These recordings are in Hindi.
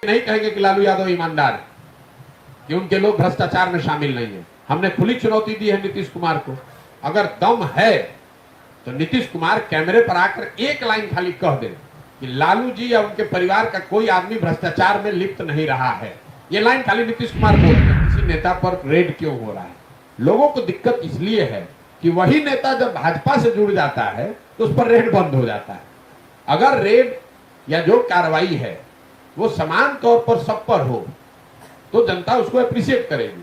नहीं कहेंगे कि लालू यादव ईमानदार है, कि उनके लोग भ्रष्टाचार में शामिल नहीं है। हमने खुली चुनौती दी है नीतीश कुमार को, अगर दम है तो नीतीश कुमार कैमरे पर आकर एक लाइन खाली कह दे कि लालू जी या उनके परिवार का कोई आदमी भ्रष्टाचार में लिप्त नहीं रहा है। ये लाइन खाली नीतीश कुमार बोल रहे हैं। किसी नेता पर रेड क्यों हो रहा है? लोगों को दिक्कत इसलिए है कि वही नेता जब भाजपा से जुड़ जाता है तो उस पर रेड बंद हो जाता है। अगर रेड या जो कार्रवाई है वो समान तौर पर सब पर हो तो जनता उसको अप्रिशिएट करेगी।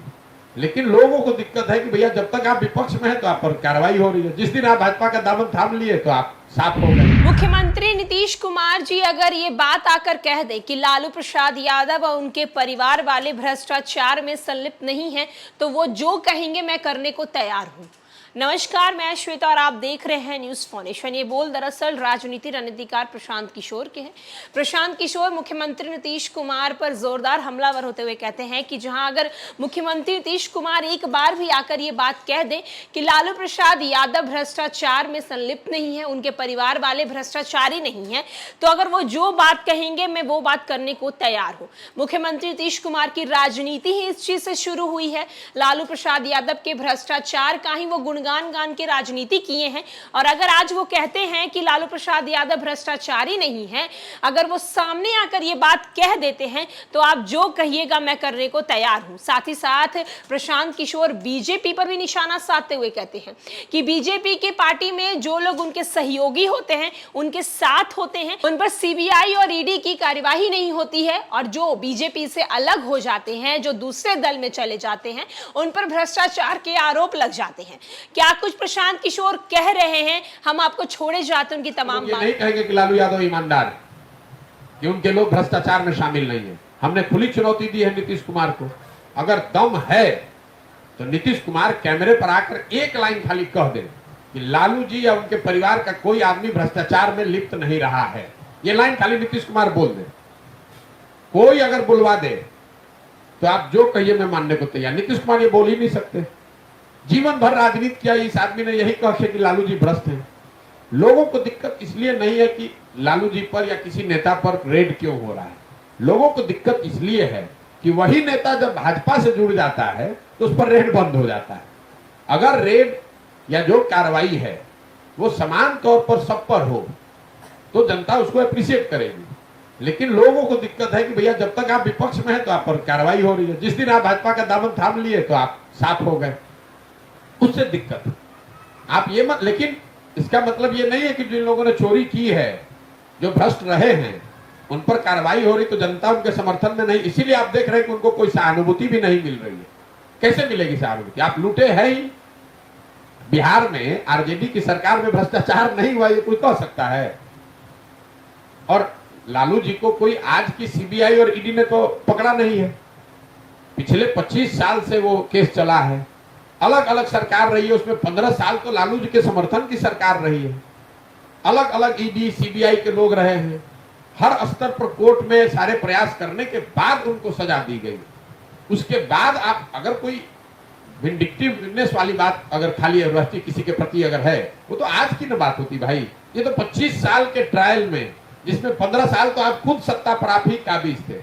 लेकिन लोगों को दिक्कत है कि भैया जब तक आप विपक्ष में हैं तो आप पर कार्रवाई हो रही है, जिस दिन आप भाजपा का दामन थाम लिए तो आप साफ हो गए। मुख्यमंत्री नीतीश कुमार जी अगर ये बात आकर कह दे कि लालू प्रसाद यादव और उनके परिवार वाले भ्रष्टाचार में संलिप्त नहीं हैं, तो वो जो कहेंगे मैं करने को तैयार हूं। नमस्कार, मैं श्वेता और आप देख रहे हैं न्यूज फाउंडेशन। ये बोल दरअसल राजनीति रणनीतिकार प्रशांत किशोर के हैं। प्रशांत किशोर मुख्यमंत्री नीतीश कुमार पर जोरदार हमलावर होते हुए कहते हैं कि जहां अगर मुख्यमंत्री नीतीश कुमार एक बार भी आकर ये बात कह दें कि लालू प्रसाद यादव भ्रष्टाचार में संलिप्त नहीं है, उनके परिवार वाले भ्रष्टाचारी नहीं है, तो अगर वो जो बात कहेंगे मैं वो बात करने को तैयार हूं। मुख्यमंत्री नीतीश कुमार की राजनीति ही इस चीज से शुरू हुई है। लालू प्रसाद यादव के भ्रष्टाचार का ही वो गुणगान गान के राजनीति किए हैं, और अगर आज वो कहते हैं कि लालू प्रसाद यादव भ्रष्टाचारी नहीं है, अगर वो सामने आकर ये बात कह देते हैं तो आप जो कहिएगा मैं करने को तैयार हूं। साथ ही साथ प्रशांत किशोर बीजेपी पर भी निशाना साधते हुए कहते हैं कि बीजेपी की पार्टी में जो लोग उनके सहयोगी होते हैं, उनके साथ होते हैं, उन पर सीबीआई और ईडी की कार्यवाही नहीं होती है, और जो बीजेपी से अलग हो जाते हैं, जो दूसरे दल में चले जाते हैं, उन पर भ्रष्टाचार के आरोप लग जाते हैं। क्या कुछ प्रशांत किशोर कह रहे हैं, हम आपको छोड़े जाते उनकी तमाम ये नहीं कहेंगे कि लालू यादव ईमानदार है, कि उनके लोग भ्रष्टाचार में शामिल नहीं है। हमने खुली चुनौती दी है नीतीश कुमार को, अगर दम है तो नीतीश कुमार कैमरे पर आकर एक लाइन खाली कह दे कि लालू जी या उनके परिवार का कोई आदमी भ्रष्टाचार में लिप्त नहीं रहा है। ये लाइन खाली नीतीश कुमार बोल दे। कोई अगर बुलवा दे तो आप जो कहिए मैं मानने को तैयार। नीतीश कुमार ये बोल ही नहीं सकते। जीवन भर राजनीति किया इस आदमी ने, यही कहा कि लालू जी भ्रष्ट हैं। लोगों को दिक्कत इसलिए नहीं है कि लालू जी पर या किसी नेता पर रेड क्यों हो रहा है। लोगों को दिक्कत इसलिए है कि वही नेता जब भाजपा से जुड़ जाता है तो उस पर रेड बंद हो जाता है। अगर रेड या जो कार्रवाई है वो समान तौर पर सब पर हो तो जनता उसको अप्रिशिएट करेगी। लेकिन लोगों को दिक्कत है कि भैया जब तक आप विपक्ष में हैं तो आप पर कार्रवाई हो रही है, जिस दिन आप भाजपा का दामन थाम लिए तो आप साफ हो गए। उससे दिक्कत आप ये मत, लेकिन इसका मतलब ये नहीं है कि जिन लोगों ने चोरी की है, जो भ्रष्ट रहे हैं, उन पर कार्रवाई हो रही तो जनता उनके समर्थन में नहीं। इसीलिए आप देख रहे हैं कि उनको कोई सहानुभूति भी नहीं मिल रही है। कैसे मिलेगी सहानुभूति? आप लूटे हैं ही। बिहार में आरजेडी की सरकार में भ्रष्टाचार नहीं हुआ ये कोई कह सकता है? और लालू जी को कोई आज की सीबीआई और ईडी ने तो पकड़ा नहीं है। पिछले 25 साल से वो केस चला है, अलग अलग सरकार रही है, उसमें 15 साल तो लालू जी के समर्थन की सरकार रही है। अलग अलग ईडी सीबीआई के लोग रहे हैं। हर स्तर पर कोर्ट में सारे प्रयास करने के बाद उनको सजा दी गई। उसके बाद आप अगर कोई विंडिक्टिवनेस वाली बात अगर खाली रहती किसी के प्रति अगर है, वो तो आज की न बात होती भाई। ये तो 25 साल के ट्रायल में, जिसमें 15 साल तो आप खुद सत्ता पर आप ही काबिज थे।